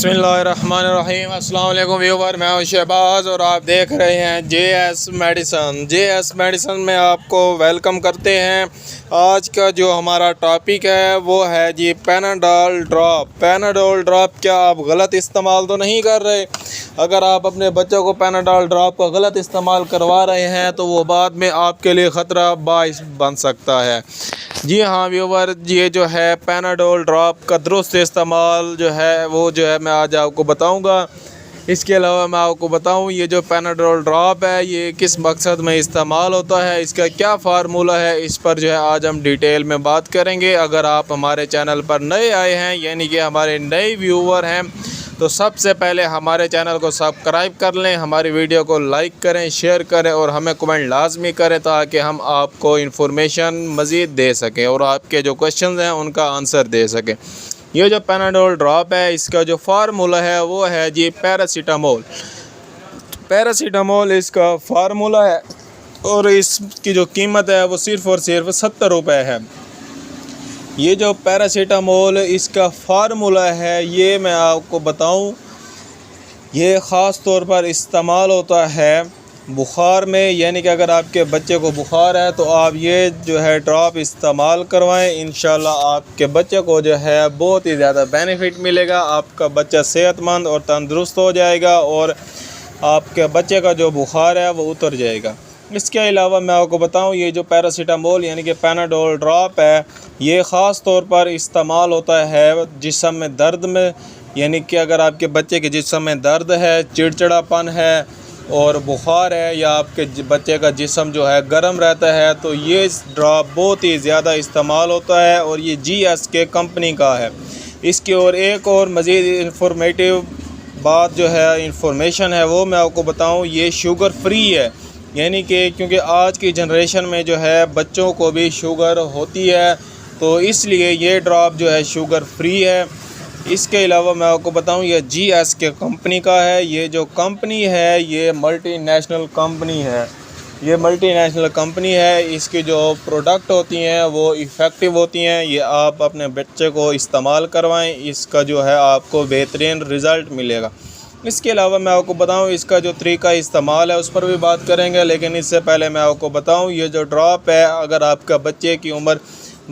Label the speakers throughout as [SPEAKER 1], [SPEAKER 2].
[SPEAKER 1] बिस्मिल्लाहिर्रहमानिर्रहीम। अस्सलाम वालेकुम व्यूवर, मैं हूं शहबाज और आप देख रहे हैं JS मेडिसन। JS मेडिसन में आपको वेलकम करते हैं। आज का जो हमारा टॉपिक है वो है जी पैनाडोल ड्रॉप। पैनाडोल ड्रॉप क्या आप गलत इस्तेमाल तो नहीं कर रहे? अगर आप अपने बच्चों को पैनाडोल ड्रॉप का गलत इस्तेमाल करवा रहे हैं तो वो बाद में आपके लिए ख़तरा बाइस बन सकता है। जी हाँ व्यूवर, ये जो है पैनाडोल ड्रॉप का दुरुस्त इस्तेमाल जो है वो जो है मैं आज आपको बताऊंगा। इसके अलावा मैं आपको बताऊं ये जो पैनाडोल ड्रॉप है ये किस मकसद में इस्तेमाल होता है, इसका क्या फार्मूला है, इस पर जो है आज हम डिटेल में बात करेंगे। अगर आप हमारे चैनल पर नए आए हैं यानी कि हमारे नए व्यूवर हैं तो सबसे पहले हमारे चैनल को सब्सक्राइब कर लें, हमारी वीडियो को लाइक करें, शेयर करें और हमें कमेंट लाजमी करें ताकि हम आपको इन्फॉर्मेशन मज़ीद दे सकें और आपके जो क्वेश्चन हैं उनका आंसर दे सकें। ये जो पैनाडोल ड्रॉप है इसका जो फार्मूला है वो है जी पैरासीटामोल। पैरासीटामोल इसका फार्मूला है और इसकी जो कीमत है वो सिर्फ़ और सिर्फ 70 रुपये है। ये जो पैरासीटामोल इसका फार्मूला है ये मैं आपको बताऊं, ये ख़ास तौर पर इस्तेमाल होता है बुखार में, यानी कि अगर आपके बच्चे को बुखार है तो आप ये जो है ड्रॉप इस्तेमाल करवाएं। इंशाल्लाह आपके बच्चे को जो है बहुत ही ज़्यादा बेनिफिट मिलेगा, आपका बच्चा सेहतमंद और तंदुरुस्त हो जाएगा और आपके बच्चे का जो बुखार है वो उतर जाएगा। इसके अलावा मैं आपको बताऊं ये जो पैरासीटामोल यानी कि पैनाडोल ड्रॉप है ये ख़ास तौर पर इस्तेमाल होता है जिस्म में दर्द में, यानी कि अगर आपके बच्चे के जिस्म में दर्द है, चिड़चिड़ापन है और बुखार है या आपके बच्चे का जिस्म जो है गर्म रहता है तो ये ड्रॉप बहुत ही ज़्यादा इस्तेमाल होता है और ये GSK कंपनी का है। इसकी और एक और मज़ीद इंफॉर्मेटिव बात जो है इंफॉर्मेशन है वो मैं आपको बताऊं, ये शुगर फ्री है, यानी कि क्योंकि आज की जनरेशन में जो है बच्चों को भी शुगर होती है तो इसलिए ये ड्रॉप जो है शुगर फ्री है। इसके अलावा मैं आपको बताऊं ये GSK कंपनी का है। ये जो कंपनी है ये मल्टीनेशनल कंपनी है, ये मल्टीनेशनल कंपनी है। इसकी जो प्रोडक्ट होती हैं वो इफ़ेक्टिव होती हैं, ये आप अपने बच्चे को इस्तेमाल करवाएं, इसका जो है आपको बेहतरीन रिज़ल्ट मिलेगा। इसके अलावा मैं आपको बताऊं इसका जो तरीका इस्तेमाल है उस पर भी बात करेंगे, लेकिन इससे पहले मैं आपको बताऊं ये जो ड्रॉप है अगर आपका बच्चे की उम्र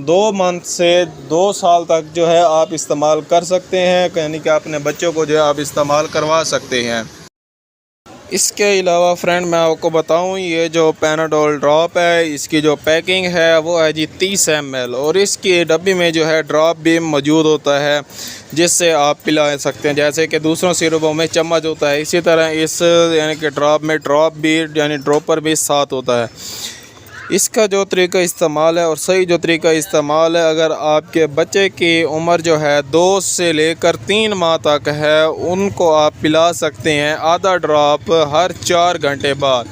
[SPEAKER 1] 2 मंथ से 2 साल तक जो है आप इस्तेमाल कर सकते हैं, यानी कि अपने बच्चों को जो है आप इस्तेमाल करवा सकते हैं। इसके अलावा फ्रेंड मैं आपको बताऊं ये जो पैनाडोल ड्रॉप है इसकी जो पैकिंग है वो है जी 30 ml और इसकी डब्बी में जो है ड्रॉप भी मौजूद होता है जिससे आप पिला सकते हैं। जैसे कि दूसरों सिरपों में चम्मच होता है इसी तरह इस यानी कि ड्रॉप में ड्रॉप भी यानी ड्रॉपर भी साथ होता है। इसका जो तरीका इस्तेमाल है और सही जो तरीका इस्तेमाल है, अगर आपके बच्चे की उम्र जो है 2 से लेकर 3 माह तक है उनको आप पिला सकते हैं आधा ड्रॉप हर 4 घंटे बाद।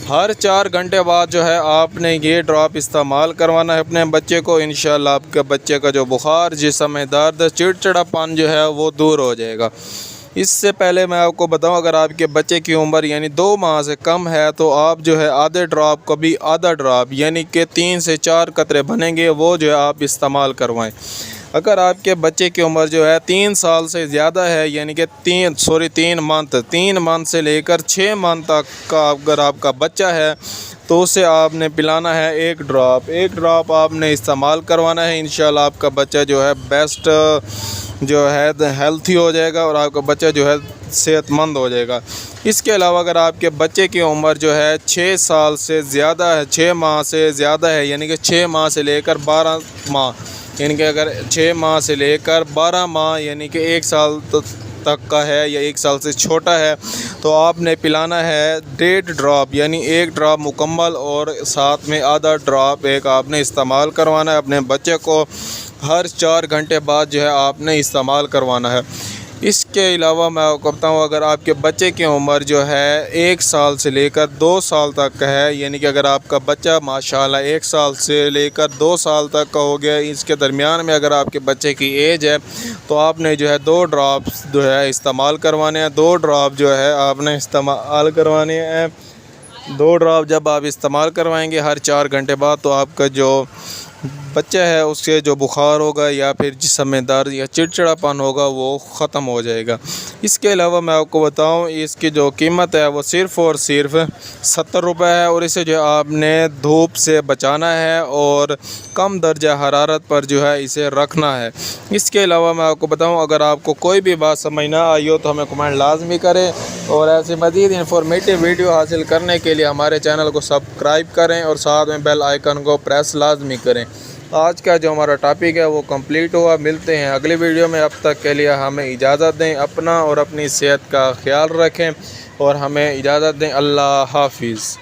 [SPEAKER 1] हर 4 घंटे बाद जो है आपने ये ड्रॉप इस्तेमाल करवाना है अपने बच्चे को। इंशाल्लाह आपके बच्चे का जो बुखार, जिस्म में दर्द, चिड़चिड़ापन जो है वो दूर हो जाएगा। इससे पहले मैं आपको बताऊं अगर आपके बच्चे की उम्र यानी 2 माह से कम है तो आप जो है आधे ड्रॉप को भी आधा ड्रॉप यानी कि 3 से 4 कतरे बनेंगे वो जो है आप इस्तेमाल करवाएं। अगर आपके बच्चे की उम्र जो है 3 साल से ज़्यादा है यानी कि 3 मंथ से लेकर 6 मंथ तक का अगर आपका बच्चा है तो उसे आपने पिलाना है 1 ड्रॉप आपने इस्तेमाल करवाना है। इंशाल्लाह आपका बच्चा जो है बेस्ट जो है हेल्थी हो जाएगा और आपका बच्चा जो है सेहतमंद हो जाएगा। इसके अलावा अगर आपके बच्चे की उम्र जो है 6 साल से ज़्यादा है, 6 माह से ज़्यादा है यानी कि 6 माह से लेकर 12 माह, यानी कि अगर 6 माह से लेकर 12 माह यानी कि 1 साल तक का है या 1 साल से छोटा है तो आपने पिलाना है 1.5 ड्रॉप यानी 1 ड्रॉप मुकम्मल और साथ में आधा ड्रॉप एक आपने इस्तेमाल करवाना है अपने बच्चे को। हर 4 घंटे बाद जो है आपने इस्तेमाल करवाना है। इसके अलावा मैं आपको बताऊँ अगर आपके बच्चे की उम्र जो है 1 साल से लेकर 2 साल तक का है, यानी कि अगर आपका बच्चा माशाल्लाह 1 साल से लेकर 2 साल तक का हो गया, इसके दरमियान में अगर आपके बच्चे की एज है तो आपने जो है 2 ड्रॉप्स जो है इस्तेमाल करवाने हैं। 2 ड्रॉप जो है आपने इस्तेमाल करवाने हैं। 2 ड्रॉप जब आप इस्तेमाल करवाएंगे हर 4 घंटे बाद तो आपका जो बच्चा है उसके जो बुखार होगा या फिर जिस्म में दर्द या चिड़चिड़ापन होगा वो ख़त्म हो जाएगा। इसके अलावा मैं आपको बताऊं इसकी जो कीमत है वो सिर्फ़ और सिर्फ 70 रुपये है और इसे जो आपने धूप से बचाना है और कम दर्जा हरारत पर जो है इसे रखना है। इसके अलावा मैं आपको बताऊं अगर आपको कोई भी बात समझ ना आई हो तो हमें कमेंट लाजमी करें और ऐसे मज़ीद इंफॉर्मेटिव वीडियो हासिल करने के लिए हमारे चैनल को सब्सक्राइब करें और साथ में बेल आइकन को प्रेस लाजमी करें। आज का जो हमारा टॉपिक है वो कंप्लीट हुआ। मिलते हैं अगली वीडियो में, अब तक के लिए हमें इजाज़त दें। अपना और अपनी सेहत का ख्याल रखें और हमें इजाज़त दें। अल्लाह हाफिज़।